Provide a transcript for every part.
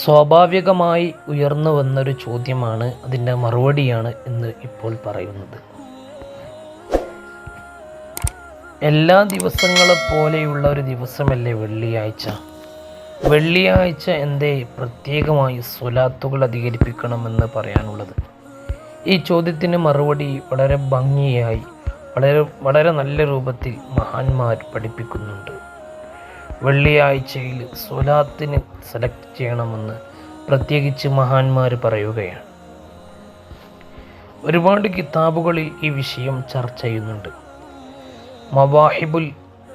സ്വാഭാവികമായി ഉയർന്നു വന്നൊരു ചോദ്യമാണ്, അതിൻ്റെ മറുപടിയാണ് എന്ന് ഇപ്പോൾ പറയുന്നത്. എല്ലാ ദിവസങ്ങളെപ്പോലെയുള്ള ഒരു ദിവസമല്ലേ വെള്ളിയാഴ്ച? വെള്ളിയാഴ്ച എന്തേ പ്രത്യേകമായി സ്വലാത്തുകൾ അധികരിപ്പിക്കണമെന്ന് പറയാനുള്ളത്? ഈ ചോദ്യത്തിന് മറുപടി വളരെ ഭംഗിയായി വളരെ നല്ല രൂപത്തിൽ മഹാന്മാർ പഠിപ്പിക്കുന്നുണ്ട്. വെള്ളിയാഴ്ചയിൽ സ്വലാത്തിന് സെലക്ട് ചെയ്യണമെന്ന് പ്രത്യേകിച്ച് മഹാന്മാർ പറയുകയാണ്. ഒരുപാട് കിതാബുകളിൽ ഈ വിഷയം ചർച്ച ചെയ്യുന്നുണ്ട്. മവാഹിബുൽ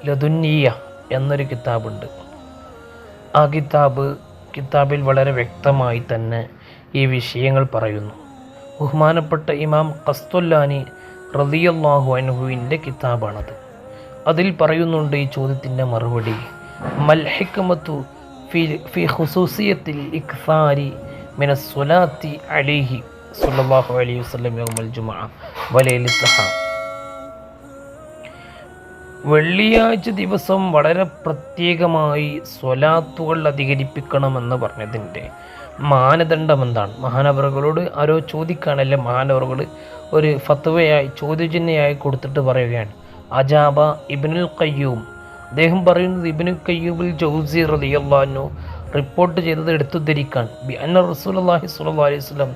ലദുന്നിയ എന്നൊരു കിതാബുണ്ട്. ആ കിതാബിൽ വളരെ വ്യക്തമായി തന്നെ ഈ വിഷയങ്ങൾ പറയുന്നു. ബഹുമാനപ്പെട്ട ഇമാം ഖസ്തുല്ലാനി റളിയല്ലാഹു അൻഹുവിൻ്റെ കിതാബാണത്. അതിൽ പറയുന്നുണ്ട് ഈ ചോദ്യത്തിൻ്റെ മറുപടി, മൽ ഹിക്മത്തു ഫി ഖുസൂസിയത്തിൽ ഇക്സാരി മിനസ് സ്വലാത്തി അലൈഹി സ്വല്ലല്ലാഹു അലൈഹി വസല്ലം യൗമൽ ജുമുഅ വലൈലത്തുഹ. വെള്ളിയാഴ്ച ദിവസം വളരെ പ്രത്യേകമായി സ്വലാത്തുകൾ അധികരിപ്പിക്കണമെന്ന് പറഞ്ഞതിൻ്റെ മാനദണ്ഡം എന്താണ്? മഹാനവറുകളോട് ആരോ ചോദിക്കുകയാണല്ലേ, മഹാനവറുകൾ ഒരു ഫത്വയായി ചോദ്യചിഹ്നയായി കൊടുത്തിട്ട് പറയുകയാണ്. അജാബ ഇബ്നുൽ ഖയ്യൂം, അദ്ദേഹം പറയുന്നത് ഇബ്നുൽ ഖയ്യൂമുൽ ജൗസി റളിയല്ലാഹു അൻഹു റിപ്പോർട്ട് ചെയ്തത് എടുത്തുദ്ധരിക്കാൻ, ബി അന്ന റസൂലുള്ളാഹി സ്വല്ലല്ലാഹു അലൈഹി വസല്ലം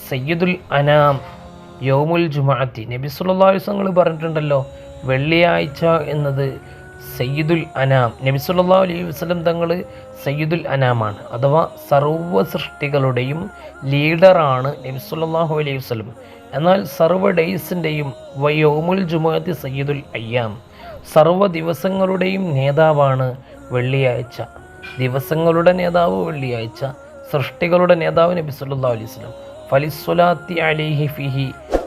സയ്യിദുൽ അനാം യൗമുൽ ജുമുഅത്തി. നബി സ്വല്ലല്ലാഹു അലൈഹി വസല്ലം പറഞ്ഞിട്ടുണ്ടല്ലോ, വെള്ളിയാഴ്ച എന്നത് സയ്യിദുൽ അനാം, നബി സല്ലല്ലാഹു അലൈഹി വസല്ലം തങ്ങൾ സയ്യിദുൽ അനാമാണ്, അഥവാ സർവ്വ സൃഷ്ടികളുടെയും ലീഡറാണ് നബി സല്ലല്ലാഹു അലൈഹി വസല്ലം. എന്നാൽ സർവ്വ ഡേയ്സിൻ്റെയും യൗമുൽ ജുമുഅത്തി സയ്യിദുൽ അയ്യാം, സർവ്വ ദിവസങ്ങളുടെയും നേതാവാണ് വെള്ളിയാഴ്ച. ദിവസങ്ങളുടെ നേതാവ് വെള്ളിയാഴ്ച, സൃഷ്ടികളുടെ നേതാവ് നബി സല്ലല്ലാഹു അലൈഹി വസല്ലം. ഫലിസ്വലാത്തി അലൈഹി ഫിഹി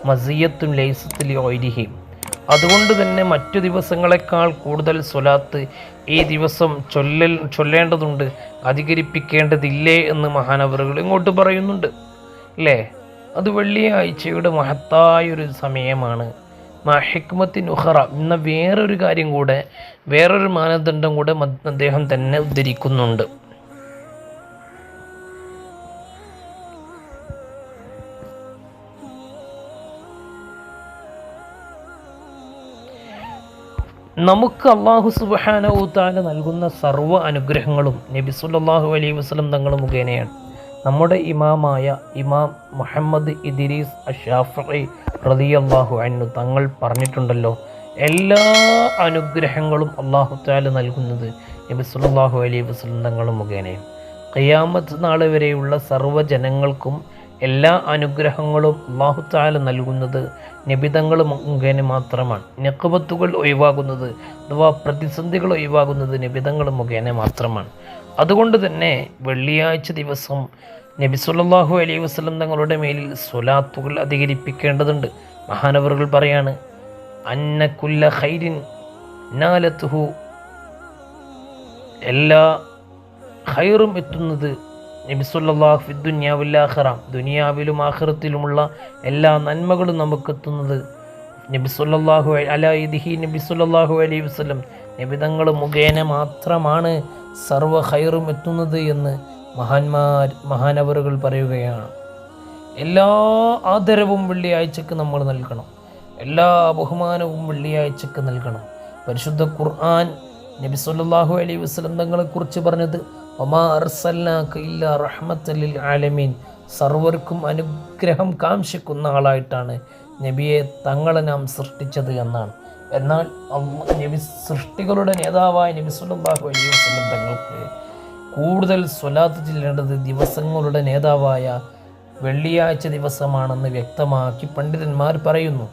മസിയത്തുൻ ലൈസത്ത് ലിഗൈരിഹി. അതുകൊണ്ട് തന്നെ മറ്റു ദിവസങ്ങളെക്കാൾ കൂടുതൽ സ്വലാത്ത് ഈ ദിവസം ചൊല്ലേണ്ടതുണ്ട്, അധികരിപ്പിക്കേണ്ടതില്ലേ എന്ന് മഹാനവറുകൾ ഇങ്ങോട്ട് പറയുന്നുണ്ട് അല്ലേ. അത് വെള്ളിയാഴ്ചയുടെ മഹത്തായൊരു സമയമാണ്. ഹിക്മത്തിൻ ഉഖറ എന്ന വേറൊരു കാര്യം കൂടെ, വേറൊരു മാനദണ്ഡം കൂടെ അദ്ദേഹം തന്നെ ഉദ്ധരിക്കുന്നുണ്ട്. നമുക്ക് അല്ലാഹു സുബ്ഹാനഹു വ തആല നൽകുന്ന സർവ്വ അനുഗ്രഹങ്ങളും നബി സല്ലല്ലാഹു അലൈഹി വസല്ലം തങ്ങൾ മുഖേനയാണ്. നമ്മുടെ ഇമാമായ ഇമാം മുഹമ്മദ് ഇദ്രീസ് അശ്ശാഫിഈ റളിയല്ലാഹു അൻഹു തങ്ങൾ പറഞ്ഞിട്ടുണ്ടല്ലോ, എല്ലാ അനുഗ്രഹങ്ങളും അല്ലാഹു തആല നൽകുന്നത് നബി സല്ലല്ലാഹു അലൈഹി വസല്ലം തങ്ങൾ മുഖേനയാണ്. ഖിയാമത്ത് നാൾ വരെയുള്ള സർവ്വ ജനങ്ങൾക്കും എല്ലാ അനുഗ്രഹങ്ങളും അല്ലാഹു തആല നൽകുന്നത് നബിതങ്ങൾ മുഖേന മാത്രമാണ്. നിഖ്ബത്തുകൾ ഒഴിവാകുന്നത് അഥവാ പ്രതിസന്ധികൾ ഒഴിവാകുന്നത് നബിതങ്ങൾ മുഖേന മാത്രമാണ്. അതുകൊണ്ട് തന്നെ വെള്ളിയാഴ്ച ദിവസം നബി സല്ലല്ലാഹു അലൈഹി വസല്ലം തങ്ങളുടെ മേലിൽ സ്വലാത്തുകൾ അധികരിപ്പിക്കേണ്ടതുണ്ട്. മഹാനവറുകൾ പറയാണ്, അന്ന കുല്ല ഖൈരിൻ നാലത്തുഹു, എല്ലാ ഖൈറും എത്തുന്നത് നബി സല്ലല്ലാഹു ഫി ദുനിയ വൽ ആഖിറ, ദുനിയാവിലും ആഖിറത്തിലുമുള്ള എല്ലാ നന്മകളും നമുക്കെത്തുന്നത് നബി സല്ലല്ലാഹു അലൈഹി വസല്ലം നബിതങ്ങൾ മുഖേന മാത്രമാണ് സർവ്വ ഖൈറും എത്തുന്നത് എന്ന് മഹാനവറുകൾ പറയുകയാണ്. എല്ലാ ആദരവും വെള്ളിയാഴ്ചക്ക് നമ്മൾ നൽകണം, എല്ലാ ബഹുമാനവും വെള്ളിയാഴ്ചക്ക് നൽകണം. പരിശുദ്ധ ഖുർആൻ നബി സല്ലല്ലാഹു അലൈഹി വസല്ലം തങ്ങളെക്കുറിച്ച് പറഞ്ഞത്, വമാ അർസൽനാക ഇല്ലാ റഹ്മത്തൽ ലിൽ ആലമീൻ, സർവർക്കും അനുഗ്രഹം കാംക്ഷിക്കുന്ന ആളായിട്ടാണ് നബിയെ തങ്ങളെ നാം സൃഷ്ടിച്ചത് എന്നാണ്. എന്നാൽ നബി സൃഷ്ടികളുടെ നേതാവായ നബി സല്ലല്ലാഹു അലൈഹി വസല്ലം തങ്ങൾക്ക് കൂടുതൽ സ്വലാത്ത് ചെല്ലേണ്ടത് ദിവസങ്ങളുടെ നേതാവായ വെള്ളിയാഴ്ച ദിവസമാണെന്ന് വ്യക്തമാക്കി പണ്ഡിതന്മാർ പറയുന്നു.